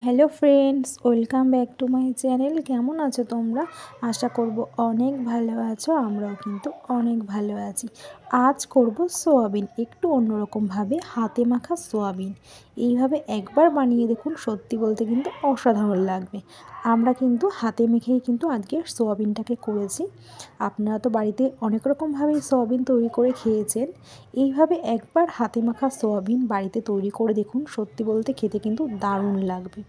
Hello friends, welcome back to my channel. কেমন আছো তোমরা? আশা করব অনেক ভালো আছো। আমরাও কিন্তু অনেক ভালো আছি। আজ করব সোয়াবিন, একটু অন্যরকমভাবে হাতে মাখা সোয়াবিন। এইভাবে একবার বানিয়ে দেখুন, সত্যি বলতে কিন্তু অসাধারণ লাগবে। আমরা কিন্তু হাতে মেখেই কিন্তু আজকে সোয়াবিনটাকে করেছি। আপনারা তো বাড়িতে অনেক রকমভাবেই সোয়াবিন তৈরি করে খেয়েছেন। এইভাবে একবার হাতে মাখা সোয়াবিন বাড়িতে তৈরি করে দেখুন, সত্যি বলতে খেতে কিন্তু দারুণ লাগবে।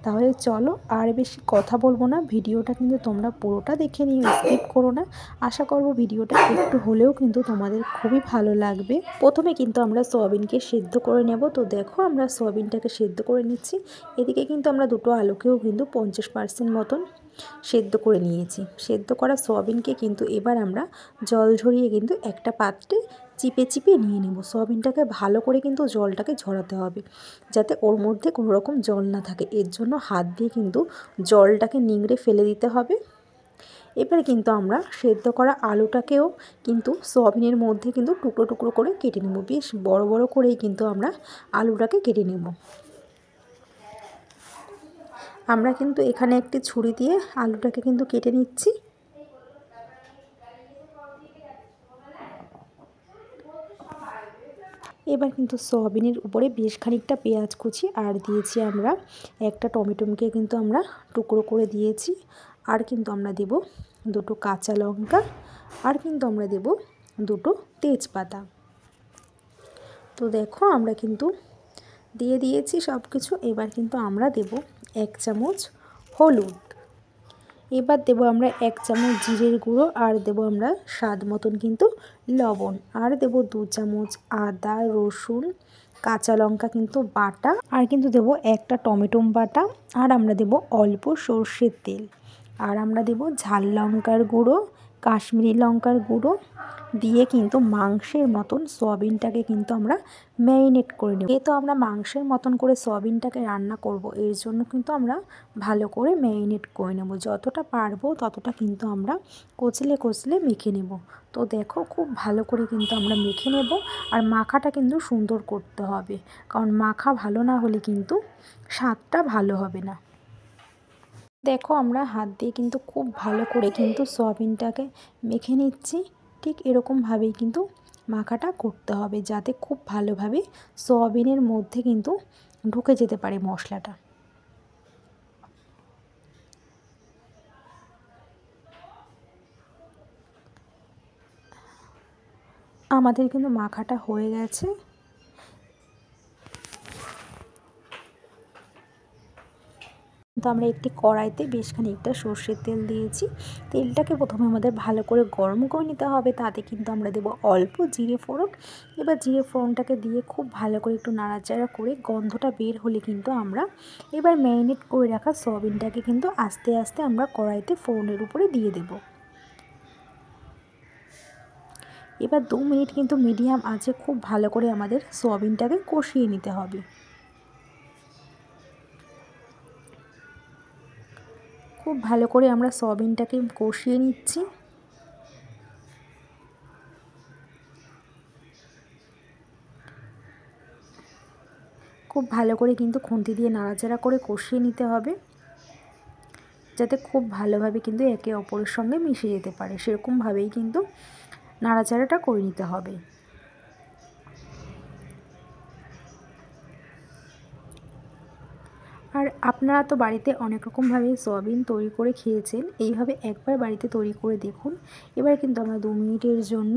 তাহলে চলো, আর বেশি কথা বলবো না, ভিডিওটা কিন্তু তোমরা পুরোটা দেখে নিও, স্কিপ করো না। আশা করব ভিডিওটা একটু হলেও কিন্তু তোমাদের খুবই ভালো লাগবে। প্রথমে কিন্তু আমরা সোয়াবিনকে সেদ্ধ করে নেব। তো দেখো, আমরা সোয়াবিনটাকে সেদ্ধ করে নিচ্ছি। এদিকে কিন্তু আমরা দুটো আলুকেও কিন্তু 50% মতন সেদ্ধ করে নিয়েছি। সেদ্ধ করা সোয়াবিনকে কিন্তু এবার আমরা জল ঝরিয়ে কিন্তু একটা পাত্রে চিপে চিপে নিয়ে নেব। সোয়াবিনটাকে ভালো করে কিন্তু জলটাকে ঝরাতে হবে, যাতে ওর মধ্যে কোনো রকম জল না থাকে। এর জন্য হাত দিয়ে কিন্তু জলটাকে নিংড়ে ফেলে দিতে হবে। এবারে কিন্তু আমরা সেদ্ধ করা আলুটাকেও কিন্তু সোয়াবিনের মধ্যে কিন্তু টুকরো টুকরো করে কেটে নেব। বেশ বড় বড় করেই কিন্তু আমরা আলুটাকে কেটে নেব। আমরা কিন্তু এখানে একটি ছুরি দিয়ে আলুটাকে কিন্তু কেটে নিচ্ছি। এবার কিন্তু সোয়াবিনের উপরে বেশ খানিকটা পেঁয়াজ কুচি আর দিয়েছি আমরা একটা টমেটোকে কিন্তু আমরা টুকরো করে দিয়েছি। আর কিন্তু আমরা দেব দুটো কাঁচা লঙ্কা, আর কিন্তু আমরা দেব দুটো তেজপাতা। তো দেখো, আমরা কিন্তু দিয়ে দিয়েছি সব কিছু। এবার কিন্তু আমরা দেব 1 চামচ হলুদ। এবার দেব আমরা 1 চামচ জিরের গুঁড়ো, আর দেব আমরা স্বাদ মতন কিন্তু লবণ, আর দেব 2 চামচ আদা রসুন কাঁচা লঙ্কা কিন্তু বাটা, আর কিন্তু দেব একটা টমেটো বাটা, আর আমরা দেব অল্প সর্ষের তেল, আর আমরা দেব ঝাল লঙ্কার গুঁড়ো, কাশ্মীরি লঙ্কার গুঁড়ো দিয়ে কিন্তু মাংসের মতন সোয়াবিনটাকে কিন্তু আমরা ম্যারিনেট করে নেব। যেহেতু আমরা মাংসের মতন করে সোয়াবিনটাকে রান্না করব, এর জন্য কিন্তু আমরা ভালো করে ম্যারিনেট করে নেব। যতটা পারবো ততটা কিন্তু আমরা কচলে কচলে মেখে নেব। তো দেখো, খুব ভালো করে কিন্তু আমরা মেখে নেব। আর মাখাটা কিন্তু সুন্দর করতে হবে, কারণ মাখা ভালো না হলে কিন্তু স্বাদটা ভালো হবে না। দেখো, আমরা হাত দিয়ে কিন্তু খুব ভালো করে কিন্তু সয়াবিনটাকে মেখে নিচ্ছি। ঠিক এরকমভাবেই কিন্তু মাখাটা করতে হবে, যাতে খুব ভালোভাবে সয়াবিনের মধ্যে কিন্তু ঢুকে যেতে পারে মশলাটা। আমাদের কিন্তু মাখাটা হয়ে গেছে। তো আমরা একটি কড়াইতে বেশ খানিকটা সর্ষের তেল দিয়েছি। তেলটাকে প্রথমে আমাদের ভালো করে গরম করে নিতে হবে। তাতে কিন্তু আমরা দেব অল্প জিরে ফোড়ন। এবার জিরে ফোড়নটাকে দিয়ে খুব ভালো করে একটু নাড়াচাড়া করে গন্ধটা বের হলে কিন্তু আমরা এবার ম্যারিনেট করে রাখা সয়াবিনটাকে কিন্তু আস্তে আস্তে আমরা কড়াইতে ফোড়নের উপরে দিয়ে দেব। এবার 2 মিনিট কিন্তু মিডিয়াম আঁচে খুব ভালো করে আমাদের সয়াবিনটাকে কষিয়ে নিতে হবে। খুব ভালো করে আমরা সয়াবিনটাকে কষিয়ে নিচ্ছি। খুব ভালো করে কিন্তু খুন্তি দিয়ে নাড়াচাড়া করে কষিয়ে নিতে হবে, যাতে খুব ভালোভাবে কিন্তু একে অপরের সঙ্গে মিশে যেতে পারে। সেরকমভাবেই কিন্তু নাড়াচাড়াটা করে নিতে হবে। আর আপনারা তো বাড়িতে অনেক রকমভাবে সয়াবিন তৈরি করে খেয়েছেন। এইভাবে একবার বাড়িতে তৈরি করে দেখুন। এবার কিন্তু আমরা 2 মিনিটের জন্য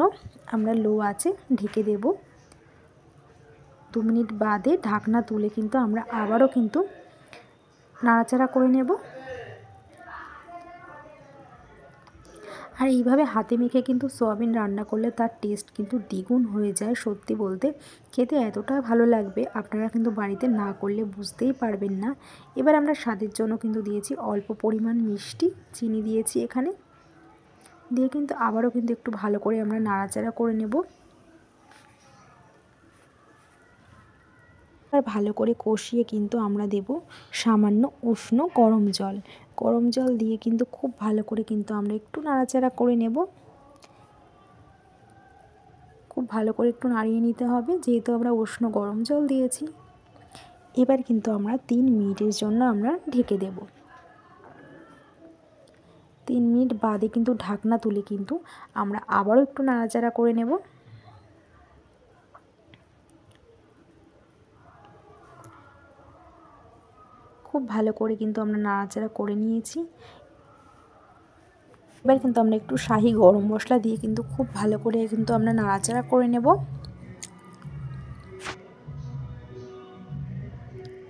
আমরা লো আঁচে ঢেকে দেব। 2 মিনিট বাদে ঢাকনা তুলে কিন্তু আমরা আবারও কিন্তু নাড়াচাড়া করে নেব। আর এইভাবে হাতে মেখে কিন্তু সয়াবিন রান্না করলে তার টেস্ট কিন্তু দ্বিগুণ হয়ে যায়। সত্যি বলতে খেতে এতটা ভালো লাগবে, আপনারা কিন্তু বাড়িতে না করলে বুঝতেই পারবেন না। এবার আমরা স্বাদের জন্য কিন্তু দিয়েছি অল্প পরিমাণ মিষ্টি, চিনি দিয়েছি এখানে, দিয়ে কিন্তু আবারও কিন্তু একটু ভালো করে আমরা নাড়াচাড়া করে নেব। আর ভালো করে কষিয়ে কিন্তু আমরা দেব সামান্য উষ্ণ গরম জল। গরম জল দিয়ে কিন্তু খুব ভালো করে কিন্তু আমরা একটু নাড়াচাড়া করে নেব। খুব ভালো করে একটু নাড়িয়ে নিতে হবে, যেহেতু আমরা উষ্ণ গরম জল দিয়েছি। এবার কিন্তু আমরা 3 মিনিটের জন্য আমরা ঢেকে দেব। 3 মিনিট বাদে কিন্তু ঢাকনা তুলে কিন্তু আমরা আবারও একটু নাড়াচাড়া করে নেব। খুব ভালো করে কিন্তু আমরা নাড়াচাড়া করে নিয়েছি। এবার কিন্তু আমরা একটু শাহি গরম মশলা দিয়ে কিন্তু খুব ভালো করে কিন্তু আমরা নাড়াচাড়া করে নেব।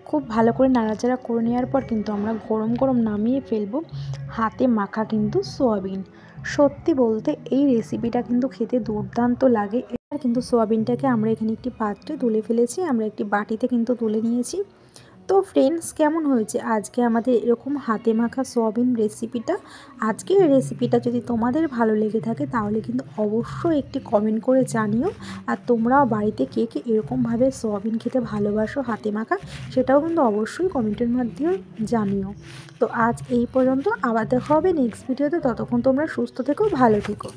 খুব ভালো করে নাড়াচাড়া করে নেওয়ার পর কিন্তু আমরা গরম গরম নামিয়ে ফেলবো হাতে মাখা কিন্তু সোয়াবিন। সত্যি বলতে এই রেসিপিটা কিন্তু খেতে দুর্দান্ত লাগে। এবার কিন্তু সোয়াবিনটাকে আমরা এখানে একটি পাত্রে তুলে ফেলেছি, আমরা একটি বাটিতে কিন্তু তুলে নিয়েছি। তো ফ্রেন্ডস, কেমন হয়েছে আজকে আমাদের এরকম হাতে মাখা সোয়াবিন রেসিপিটা? আজকের রেসিপিটা যদি তোমাদের ভালো লেগে থাকে তাহলে কিন্তু অবশ্যই একটি কমেন্ট করে জানিও। আর তোমরাও বাড়িতে কে কে এরকমভাবে সোয়াবিন খেতে ভালোবাসো হাতে মাখা, সেটাও কিন্তু অবশ্যই কমেন্টের মাধ্যমে জানিও। তো আজ এই পর্যন্ত, আবার দেখা হবে নেক্সট ভিডিওতে। ততক্ষণ তোমরা সুস্থ থেকো, ভালো থেকো।